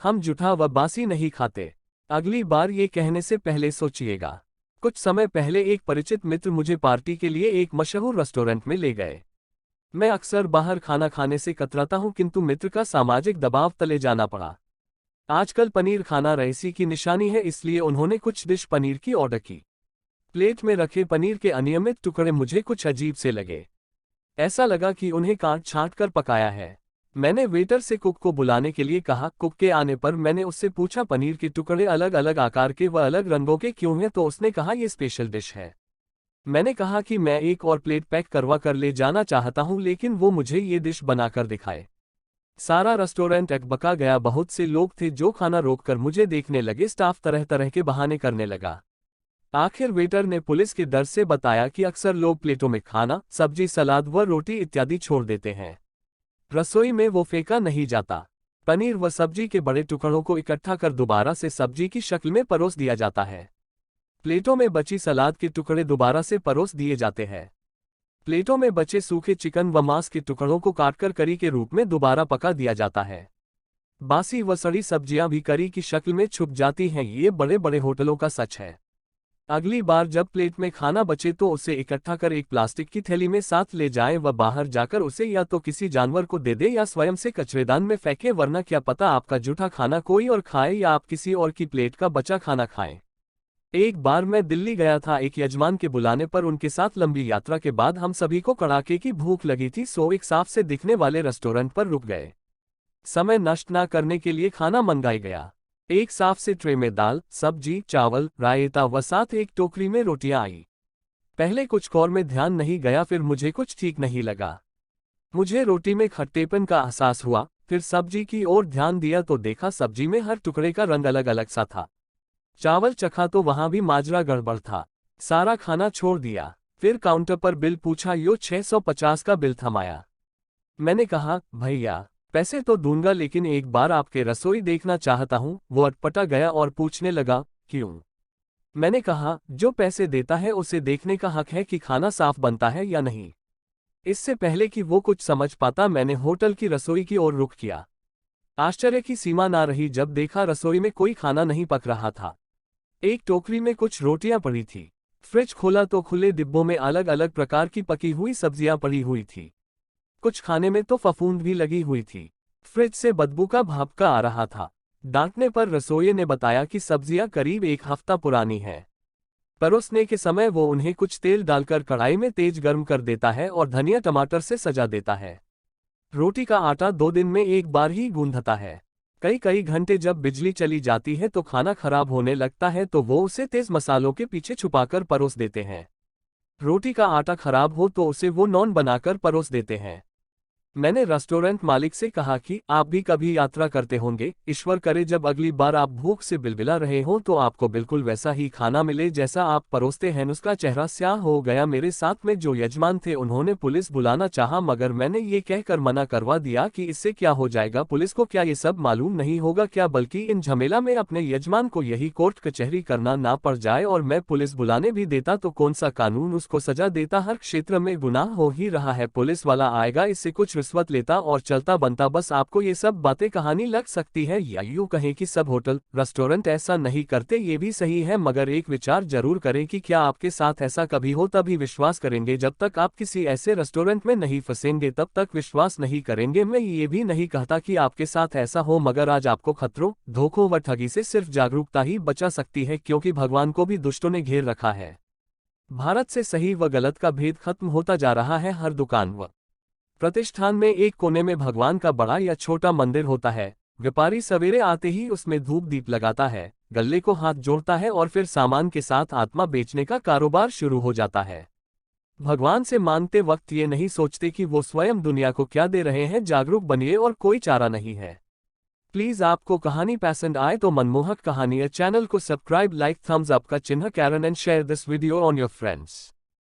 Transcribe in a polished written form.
हम जूठा व बासी नहीं खाते। अगली बार ये कहने से पहले सोचिएगा। कुछ समय पहले एक परिचित मित्र मुझे पार्टी के लिए एक मशहूर रेस्टोरेंट में ले गए। मैं अक्सर बाहर खाना खाने से कतराता हूं, किंतु मित्र का सामाजिक दबाव तले जाना पड़ा। आजकल पनीर खाना रईसी की निशानी है, इसलिए उन्होंने कुछ डिश पनीर की ऑर्डर की। प्लेट में रखे पनीर के अनियमित टुकड़े मुझे कुछ अजीब से लगे। ऐसा लगा कि उन्हें काट छांट कर पकाया है। मैंने वेटर से कुक को बुलाने के लिए कहा। कुक के आने पर मैंने उससे पूछा, पनीर के टुकड़े अलग अलग आकार के व अलग रंगों के क्यों हैं? तो उसने कहा, ये स्पेशल डिश है। मैंने कहा कि मैं एक और प्लेट पैक करवा कर ले जाना चाहता हूं, लेकिन वो मुझे ये डिश बनाकर दिखाए। सारा रेस्टोरेंट अकबका गया। बहुत से लोग थे जो खाना रोककर मुझे देखने लगे। स्टाफ तरह तरह के बहाने करने लगा। आखिर वेटर ने पुलिस के डर से बताया कि अक्सर लोग प्लेटों में खाना, सब्जी, सलाद व रोटी इत्यादि छोड़ देते हैं। रसोई में वो फेंका नहीं जाता। पनीर व सब्जी के बड़े टुकड़ों को इकट्ठा कर दोबारा से सब्जी की शक्ल में परोस दिया जाता है। प्लेटों में बची सलाद के टुकड़े दोबारा से परोस दिए जाते हैं। प्लेटों में बचे सूखे चिकन व मांस के टुकड़ों को काटकर करी के रूप में दोबारा पका दिया जाता है। बासी व सड़ी सब्जियां भी करी की शक्ल में छुप जाती हैं। ये बड़े बड़े होटलों का सच है। अगली बार जब प्लेट में खाना बचे तो उसे इकट्ठा कर एक प्लास्टिक की थैली में साथ ले जाएं व बाहर जाकर उसे या तो किसी जानवर को दे दे या स्वयं से कचरेदान में फेंके, वरना क्या पता आपका जूठा खाना कोई और खाए या आप किसी और की प्लेट का बचा खाना खाएं। एक बार मैं दिल्ली गया था। एक यजमान के बुलाने पर उनके साथ लंबी यात्रा के बाद हम सभी को कड़ाके की भूख लगी थी, सो एक साफ से दिखने वाले रेस्टोरेंट पर रुक गए। समय नष्ट न करने के लिए खाना मंगाई गया। एक साफ से ट्रे में दाल, सब्जी, चावल, रायता व साथ एक टोकरी में रोटियां आई। पहले कुछ कौर में ध्यान नहीं गया, फिर मुझे कुछ ठीक नहीं लगा। मुझे रोटी में खट्टेपन का एहसास हुआ। फिर सब्जी की ओर ध्यान दिया तो देखा सब्जी में हर टुकड़े का रंग अलग अलग सा था। चावल चखा तो वहां भी माजरा गड़बड़ था। सारा खाना छोड़ दिया। फिर काउंटर पर बिल पूछा, यो 650 का बिल थमाया। मैंने कहा, भैया पैसे तो दूंगा, लेकिन एक बार आपके रसोई देखना चाहता हूं। वो अटपटा गया और पूछने लगा, क्यों? मैंने कहा, जो पैसे देता है उसे देखने का हक है कि खाना साफ बनता है या नहीं। इससे पहले कि वो कुछ समझ पाता, मैंने होटल की रसोई की ओर रुख किया। आश्चर्य की सीमा ना रही जब देखा रसोई में कोई खाना नहीं पक रहा था। एक टोकरी में कुछ रोटियां पड़ी थी। फ्रिज खोला तो खुले डिब्बों में अलग अलग प्रकार की पकी हुई सब्जियां पड़ी हुई थी। कुछ खाने में तो फफूंद भी लगी हुई थी। फ्रिज से बदबू का भापका आ रहा था। डांटने पर रसोइये ने बताया कि सब्जियां करीब एक हफ्ता पुरानी हैं। परोसने के समय वो उन्हें कुछ तेल डालकर कढ़ाई में तेज गर्म कर देता है और धनिया टमाटर से सजा देता है। रोटी का आटा 2 दिन में एक बार ही गूंथता है। कई कई घंटे जब बिजली चली जाती है तो खाना खराब होने लगता है, तो वो उसे तेज मसालों के पीछे छुपाकर परोस देते हैं। रोटी का आटा खराब हो तो उसे वो नॉन बनाकर परोस देते हैं। मैंने रेस्टोरेंट मालिक से कहा कि आप भी कभी यात्रा करते होंगे। ईश्वर करे जब अगली बार आप भूख से बिलबिला रहे हो तो आपको बिल्कुल वैसा ही खाना मिले जैसा आप परोसते हैं। उसका चेहरा स्याह हो गया। मेरे साथ में जो यजमान थे उन्होंने पुलिस बुलाना चाहा, मगर मैंने ये कहकर मना करवा दिया कि इससे क्या हो जाएगा, पुलिस को क्या ये सब मालूम नहीं होगा क्या, बल्कि इन झमेला में अपने यजमान को यही कोर्ट कचहरी करना ना पड़ जाए। और मैं पुलिस बुलाने भी देता तो कौन सा कानून उसको सजा देता। हर क्षेत्र में गुनाह हो ही रहा है। पुलिस वाला आएगा, इससे कुछ रिश्वत लेता और चलता बनता। बस आपको ये सब बातें कहानी लग सकती है, या यूं कहें कि सब होटल रेस्टोरेंट ऐसा नहीं करते, ये भी सही है, मगर एक विचार जरूर करें कि क्या आपके साथ ऐसा कभी हो, तभी विश्वास करेंगे। जब तक आप किसी ऐसे रेस्टोरेंट में नहीं फंसेंगे तब तक विश्वास नहीं करेंगे। मैं ये भी नहीं कहता कि आपके साथ ऐसा हो, मगर आज आपको खतरों, धोखों व ठगी से सिर्फ जागरूकता ही बचा सकती है, क्योंकि भगवान को भी दुष्टों ने घेर रखा है। भारत से सही व गलत का भेद खत्म होता जा रहा है। हर दुकान व प्रतिष्ठान में एक कोने में भगवान का बड़ा या छोटा मंदिर होता है। व्यापारी सवेरे आते ही उसमें धूप दीप लगाता है, गले को हाथ जोड़ता है और फिर सामान के साथ आत्मा बेचने का कारोबार शुरू हो जाता है। भगवान से मांगते वक्त ये नहीं सोचते कि वो स्वयं दुनिया को क्या दे रहे हैं। जागरूक बनिए और कोई चारा नहीं है। प्लीज आपको कहानी पसंद आए तो मनमोहक कहानी चैनल को सब्सक्राइब, लाइक, थम्स अप का चिन्ह कैरन and share this video on your friends.